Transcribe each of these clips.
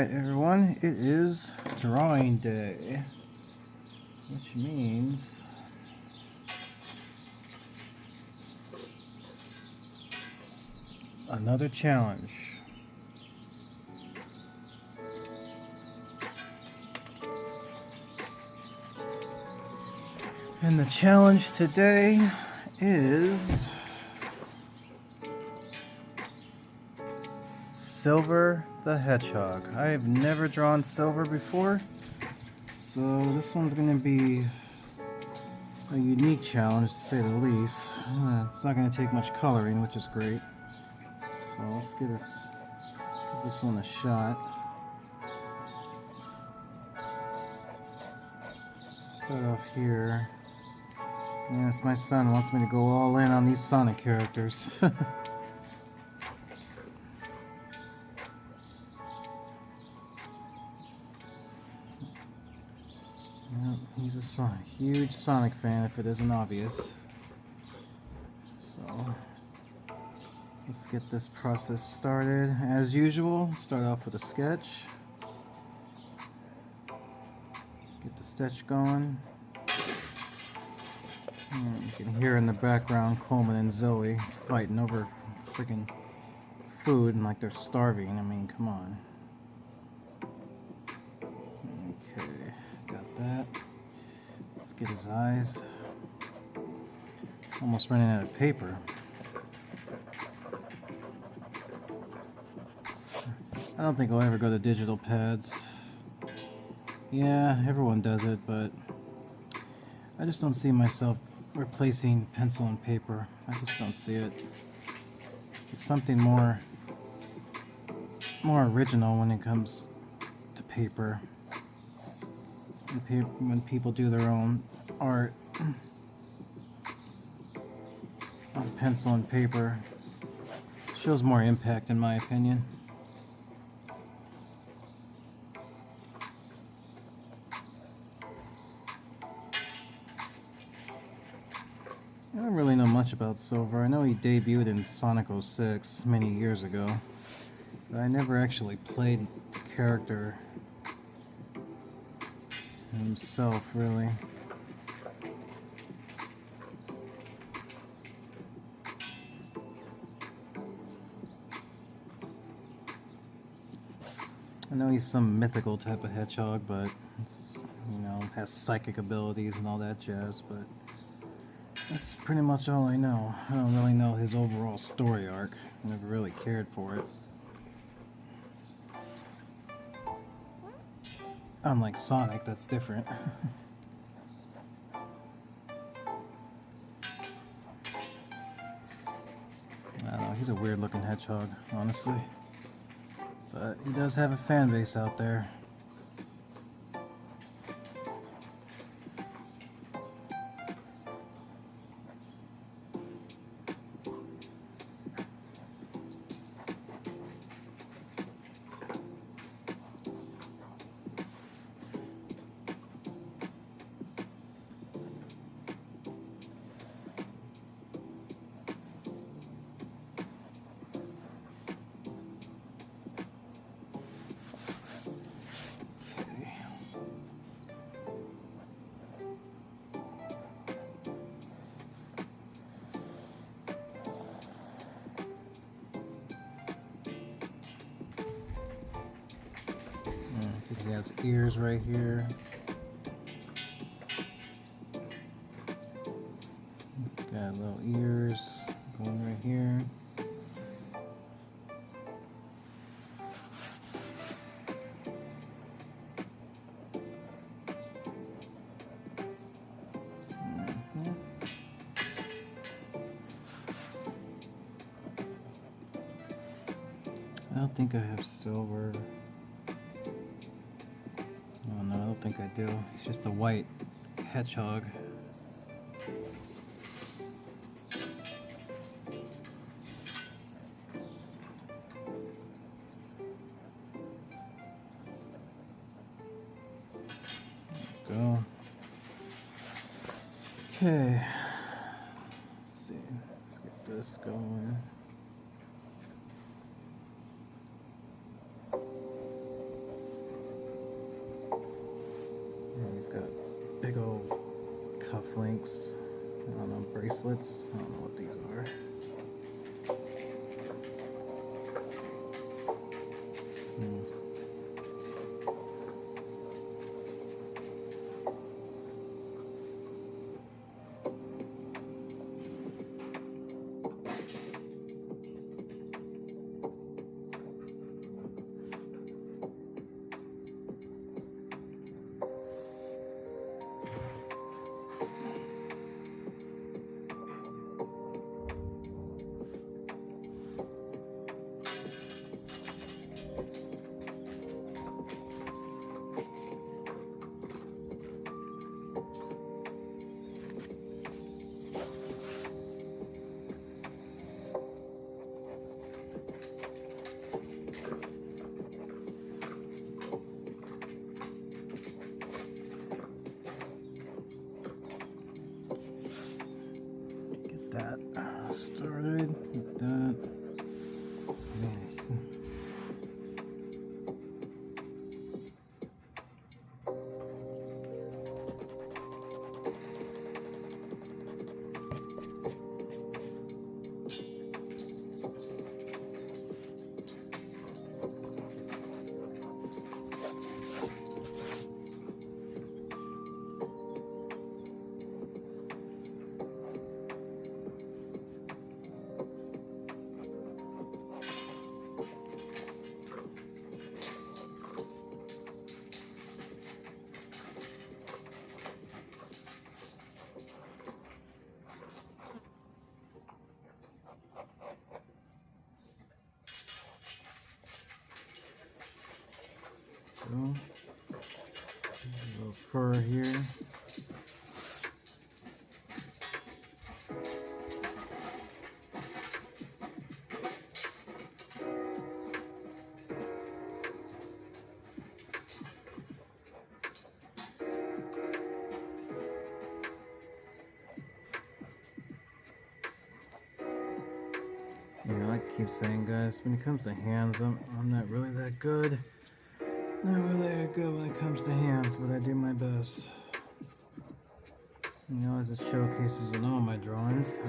Alright everyone, it is drawing day, which means another challenge. And the challenge today is Silver the Hedgehog. I have never drawn Silver before, so this one's going to be a unique challenge to say the least. It's not going to take much coloring, which is great. So let's give this one a shot. Start off here. Yes, my son wants me to go all in on these Sonic characters. He's a huge Sonic fan, if it isn't obvious. So let's get this process started. As usual, start off with a sketch. Get the sketch going. And you can hear in the background Coleman and Zoe fighting over freaking food and like they're starving. I mean, come on. Okay, got that. Let's get his eyes. Almost running out of paper. I don't think I'll ever go to digital pads. Yeah, everyone does it, but I just don't see myself replacing pencil and paper. I just don't see it. It's something more original when it comes to paper. When people do their own art on pencil and paper, it shows more impact in my opinion. I don't really know much about Silver. I know he debuted in Sonic 06 many years ago, but I never actually played the character himself, really. I know he's some mythical type of hedgehog, but it's, has psychic abilities and all that jazz, but that's pretty much all I know. I don't really know his overall story arc. I never really cared for it. Unlike Sonic, that's different. I don't know, he's a weird looking hedgehog, honestly. But he does have a fan base out there. He has ears right here. Got little ears going right here. I don't think I have Silver. Oh no, I don't think I do. It's just a white hedgehog. There we go. Okay. Let's see. Let's get this going. He's got big old cufflinks. I don't know, bracelets. I don't know what these are. That started with that. A little fur here. Like I keep saying, guys, when it comes to hands, I'm not really that good. Not really that good when it comes to hands, but I do my best. As it showcases in all my drawings.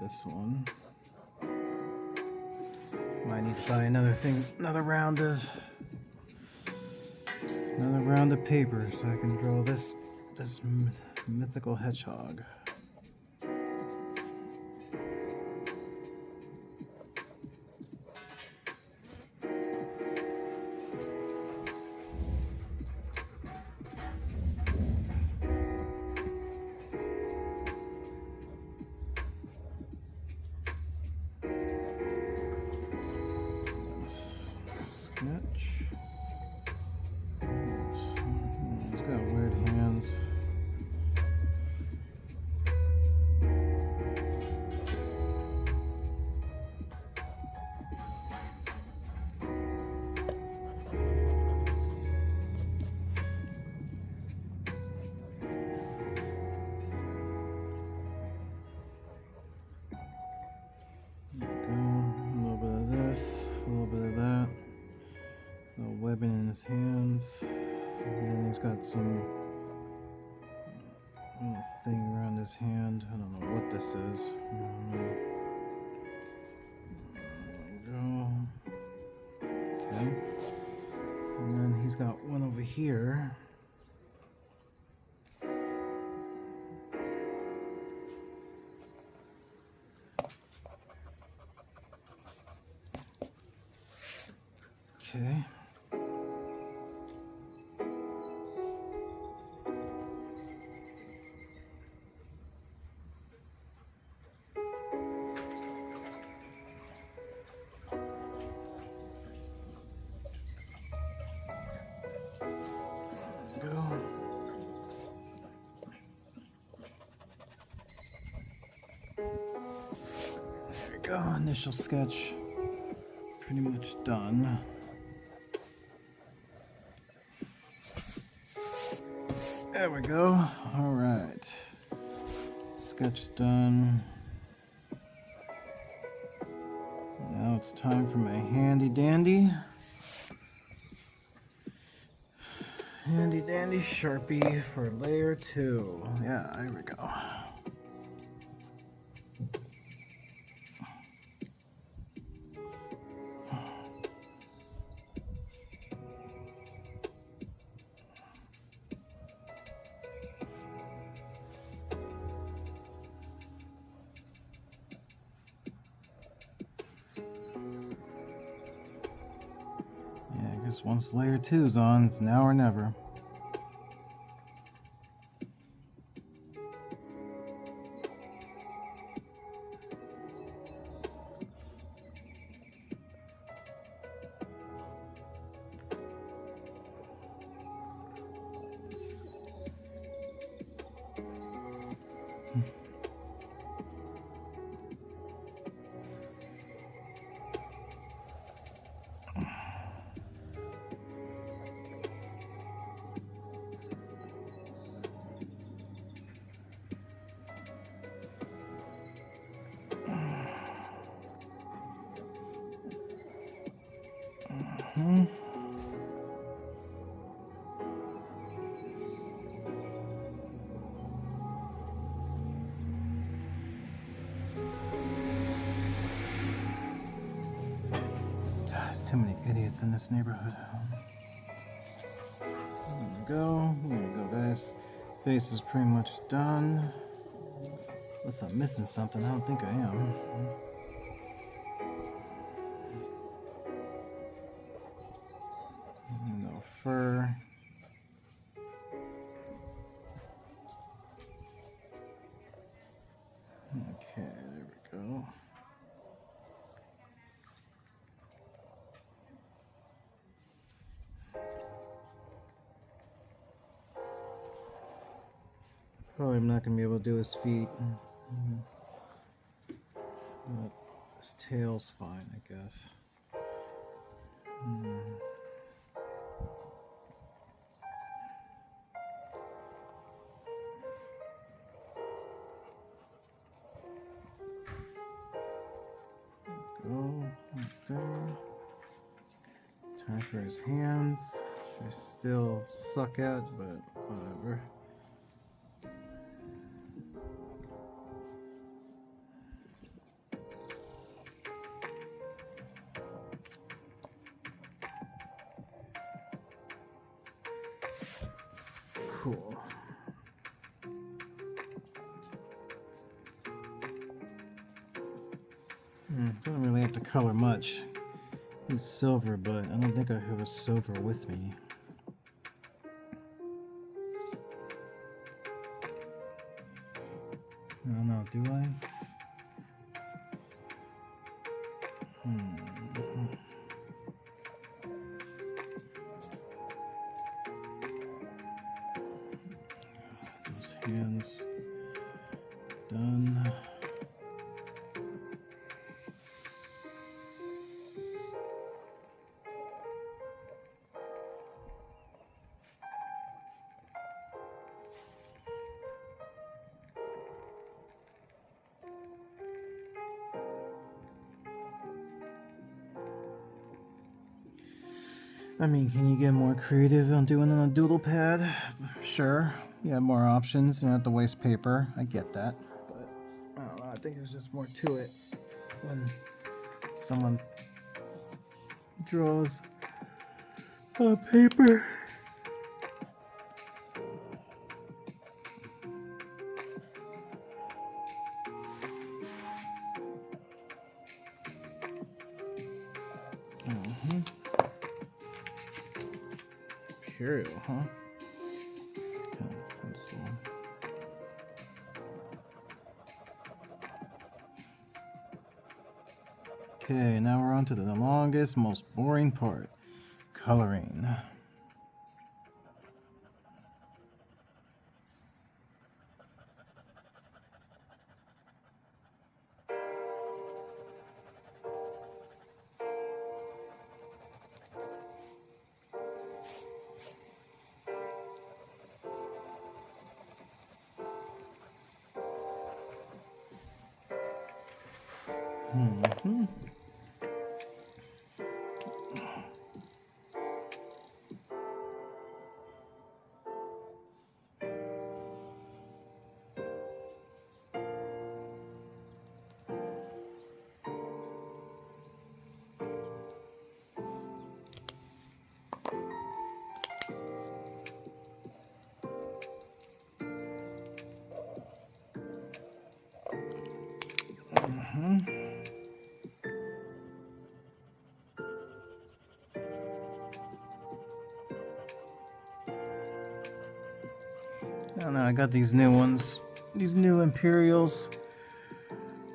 This one. Might need to buy another round of paper so I can draw this mythical hedgehog. He's got weird hands. There we go. A little bit of this, a little bit of that. A little webbing in his hands. And then he's got some little thing around his hand. I don't know what this is. There we go. Okay. And then he's got one over here. Okay. initial sketch pretty much done. There we go. All right. Sketch done. Now it's time for my handy dandy Sharpie for layer 2. Yeah, there we go. Yeah, I guess once layer 2's on, it's now or never. There's too many idiots in this neighborhood. There we go, guys. Face is pretty much done. Unless I'm missing something, I don't think I am. No fur. Okay, there we go. Probably I'm not going to be able to do his feet. But his tail's fine, I guess. Go right there. Time for his hands. Which I still suck at, but whatever. Cool. Don't really have to color much. It's silver, but I don't think I have a silver with me. I don't know, do I? Those hands done. I mean, can you get more creative on doing it on a doodle pad? Sure. You have more options. You don't have to waste paper. I get that. But I don't know. I think there's just more to it when someone draws on paper. Imperial, huh? Kind of pencil. Okay, now we're on to the longest, most boring part, coloring. Mm-hmm. I don't know, I got these new ones, these new Imperials.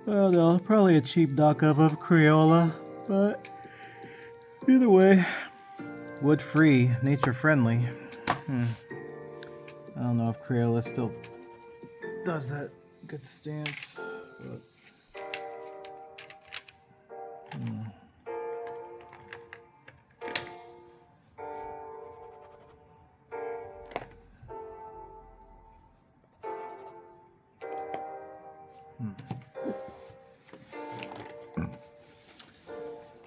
Well, they're probably a cheap knockoff of Crayola, but either way, wood-free, nature-friendly. I don't know if Crayola still does that good stance, but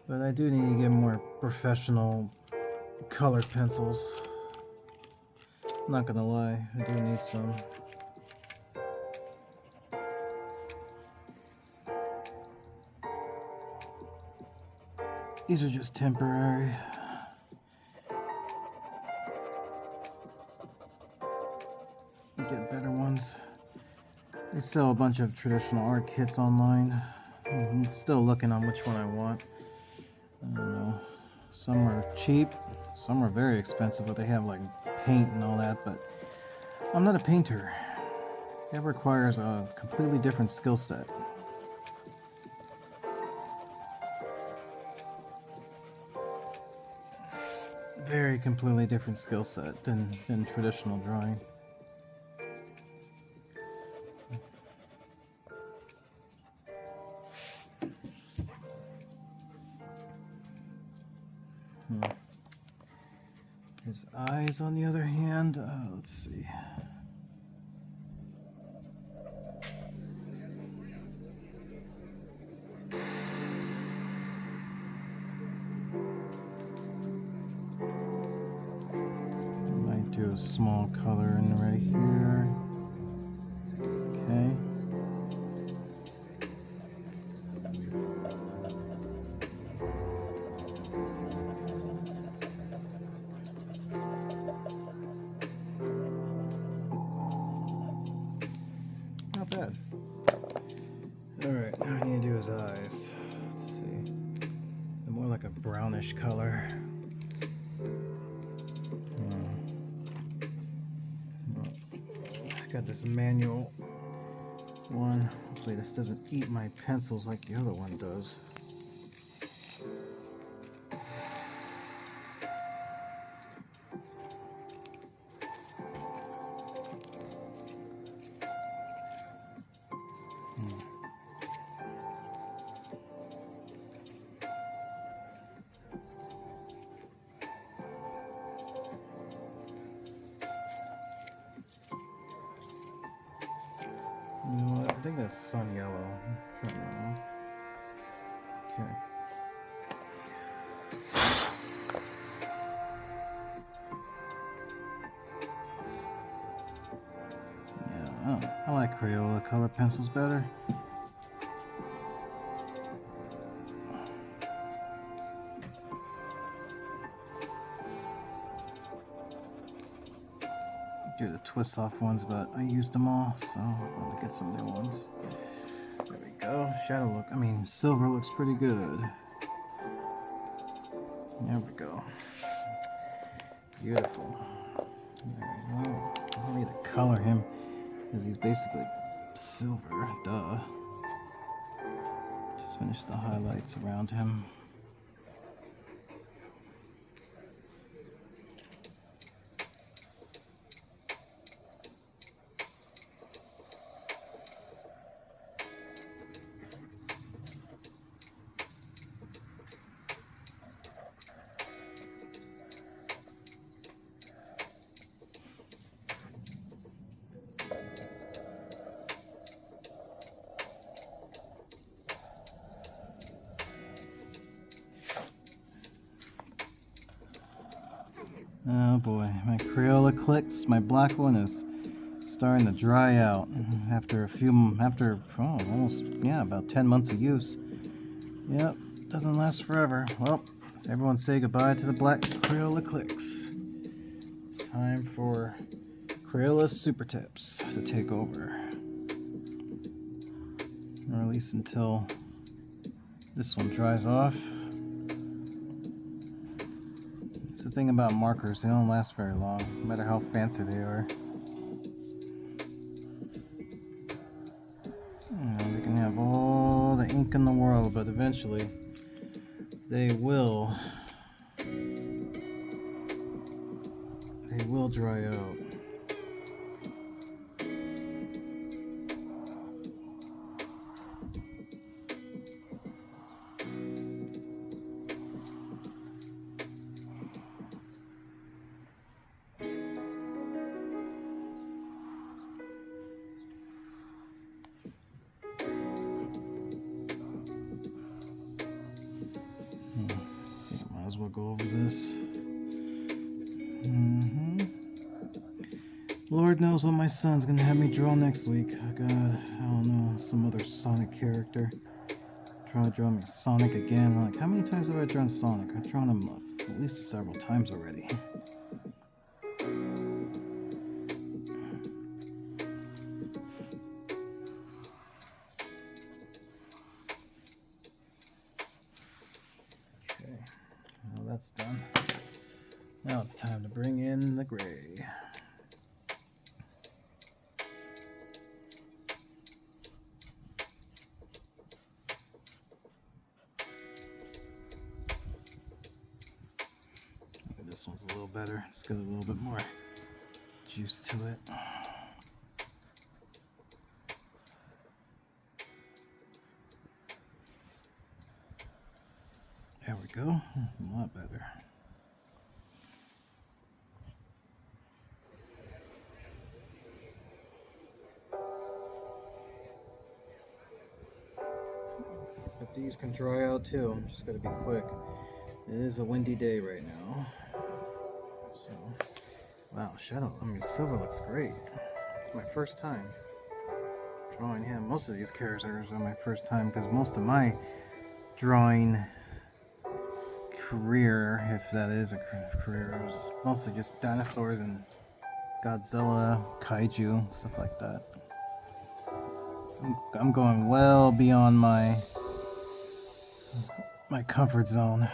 But I do need to get more professional colored pencils. I'm not gonna lie, I do need some. These are just temporary. Get better ones. They sell a bunch of traditional art kits online. I'm still looking on which one I want. I don't know. Some are cheap, some are very expensive, but they have like paint and all that, but I'm not a painter. That requires a completely different skill set. Very completely different skill set than traditional drawing. His eyes, on the other hand, let's see. Might do a small color in right here. Okay. Not bad. Alright, now I need to do his eyes. Let's see. They're more like a brownish color. I got this manual one. Hopefully this doesn't eat my pencils like the other one does. You know what? I think that's sun yellow. I'm trying that one. Okay. Yeah, I like Crayola color pencils better. Do the twist off ones, but I used them all, so I'm gonna get some new ones. There we go. Shadow look. I mean, silver looks pretty good. There we go. Beautiful. There we go. I don't need to color him because he's basically silver. Duh. Just finish the highlights around him. Oh boy, my Crayola Clicks, my black one is starting to dry out after almost, yeah, about 10 months of use. Yep, doesn't last forever. Well, everyone say goodbye to the black Crayola Clicks. It's time for Crayola Super Tips to take over. Or at least until this one dries off. It's the thing about markers, they don't last very long, no matter how fancy they are. They can have all the ink in the world, but eventually they will dry out. Might as well go over this. Lord knows what my son's gonna have me draw next week. I don't know, some other Sonic character. Try to draw me Sonic again. Like, how many times have I drawn Sonic? I've drawn him at least several times already. Okay, well that's done. Now it's time to bring in the gray. This one's a little better. It's got a little bit more juice to it. There we go. A lot better. But these can dry out too. I'm just gotta be quick. It is a windy day right now. So, wow, Silver looks great. It's my first time drawing him. Most of these characters are my first time because most of my drawing career, if that is a career, was mostly just dinosaurs and Godzilla, kaiju, stuff like that. I'm going well beyond my comfort zone.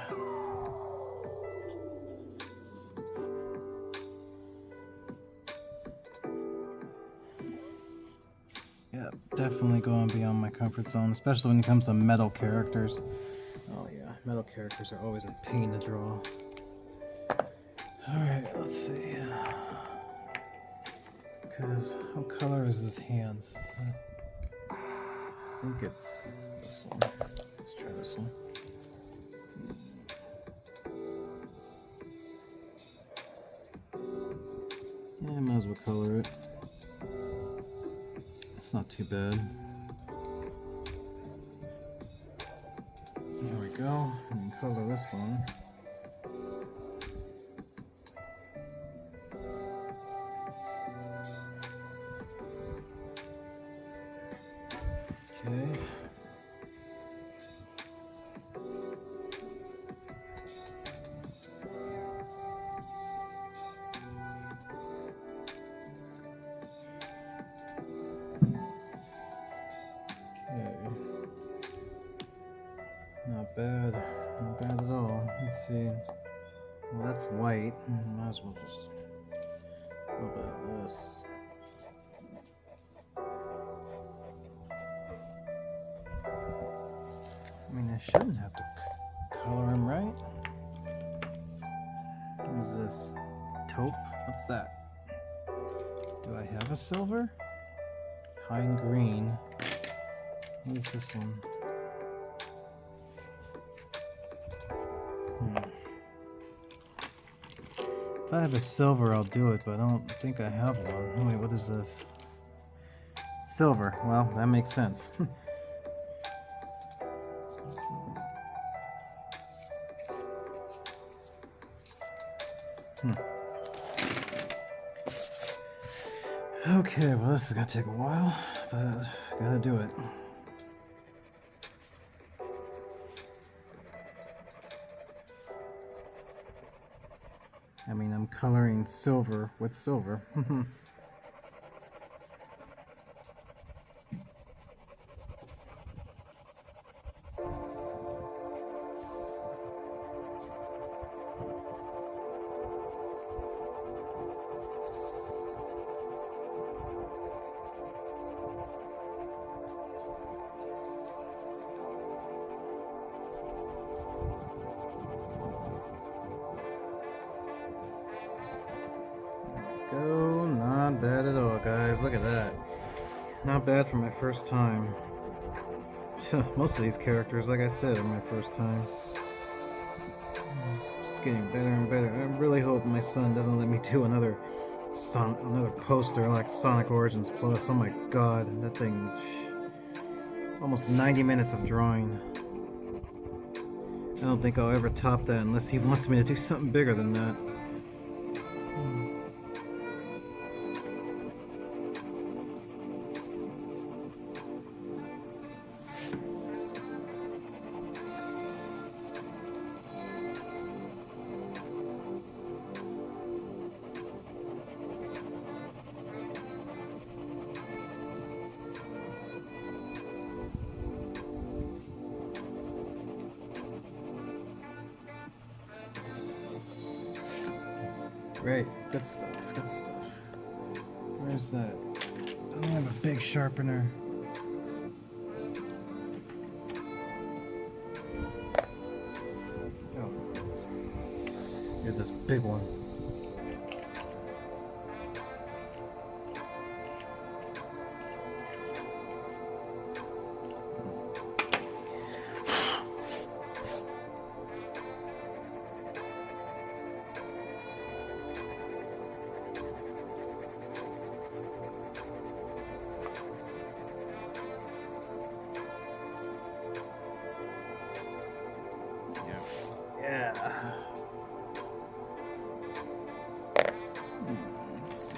Yeah, definitely going beyond my comfort zone, especially when it comes to metal characters. Oh yeah, metal characters are always a pain to draw. Alright, let's see. Because, what color is his hands? I think it's this one. Let's try this one. Yeah, I might as well color it. It's not too bad. There we go. And color this one. Okay. Not bad. Not bad at all. Let's see. Well, that's white. Might as well just a little bit of this. I mean, I shouldn't have to color him, right? What is this? Taupe? What's that? Do I have a silver? Pine green. What is this one? If I have a silver, I'll do it, but I don't think I have one. Oh, wait, what is this? Silver. Well, that makes sense. Okay, well this is gonna take a while, but gotta do it. I mean, I'm coloring silver with silver. Go, not bad at all, guys. Look at that. Not bad for my first time. Most of these characters, like I said, are my first time. Just getting better and better. I really hope my son doesn't let me do another poster like Sonic Origins Plus. Oh my god, that thing. Almost 90 minutes of drawing. I don't think I'll ever top that unless he wants me to do something bigger than that. Great, good stuff, good stuff. Where's that? Don't have a big sharpener. Oh, here's this big one. Yeah. Let's see.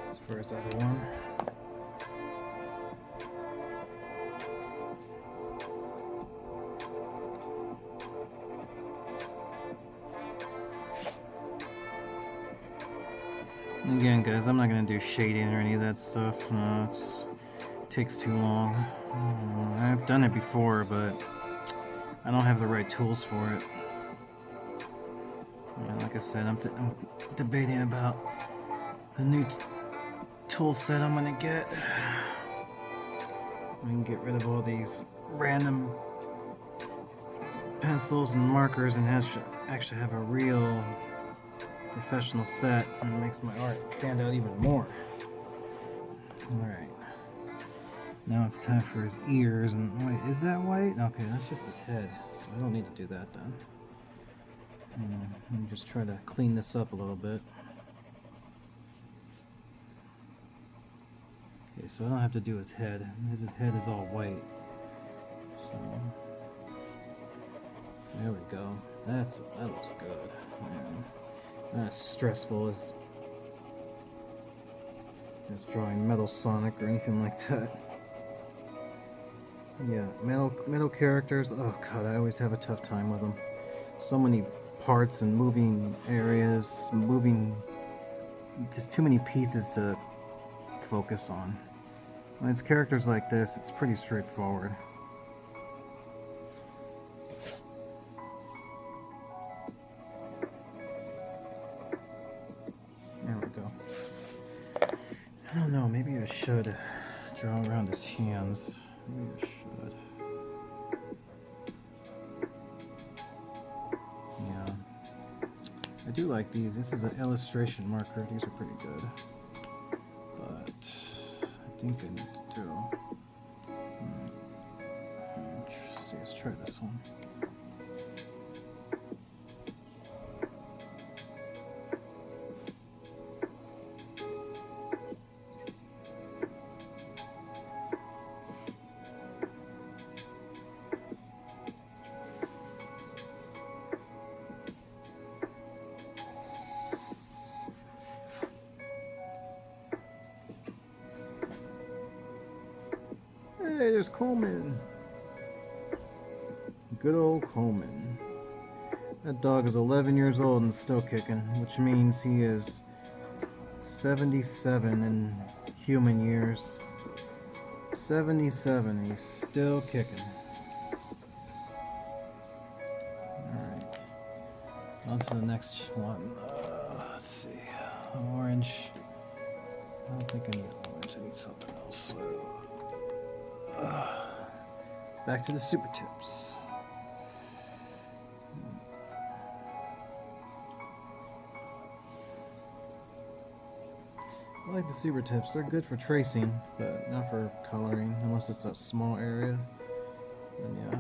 As far as the other one. Again, guys, I'm not gonna do shading or any of that stuff. No, it takes too long. I've done it before, but I don't have the right tools for it. Yeah, like I said, I'm debating about the new tool set I'm gonna get. I can get rid of all these random pencils and markers and actually have a real professional set, and it makes my art stand out even more. Alright. Now it's time for his ears, and wait, is that white? Okay, that's just his head, so I don't need to do that then. Let me just try to clean this up a little bit. Okay, so I don't have to do his head. His head is all white. So there we go. That looks good. Not as stressful as drawing Metal Sonic or anything like that. Yeah, metal characters. Oh god, I always have a tough time with them. So many parts and moving areas, just too many pieces to focus on. When it's characters like this, it's pretty straightforward. There we go. I don't know, maybe I should draw around his hands. Maybe I should. Yeah. I do like these. This is an illustration marker. These are pretty good. But I think I need to do... Let's try this one. Hey, there's Coleman. Good old Coleman. That dog is 11 years old and still kicking, which means he is 77 in human years. 77, he's still kicking. Alright, on to the next one. Let's see. Orange. I don't think I need orange, I need something else. Back to the super tips. I like the super tips. They're good for tracing, but not for coloring, unless it's a small area. Then yeah.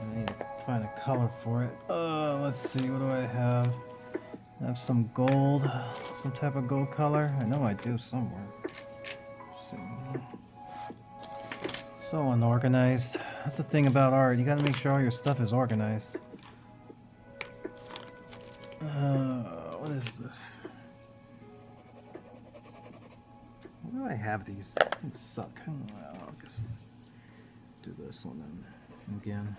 I need to find a color for it. Let's see, what do I have? I have some gold, some type of gold color. I know I do somewhere. Let's see. So unorganized. That's the thing about art. You gotta make sure all your stuff is organized. What is this? Why do I have these? These things suck. Well, I guess I'll do this one then again.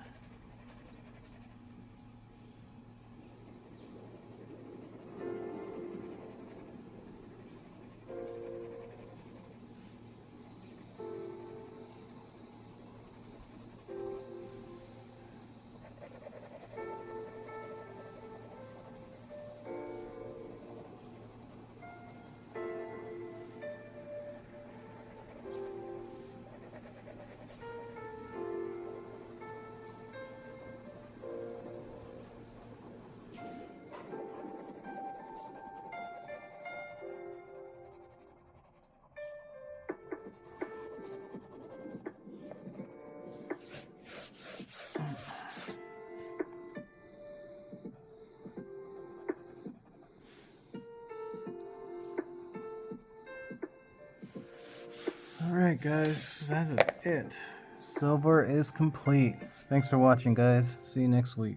Alright guys, that is it. Silver is complete. Thanks for watching guys. See you next week.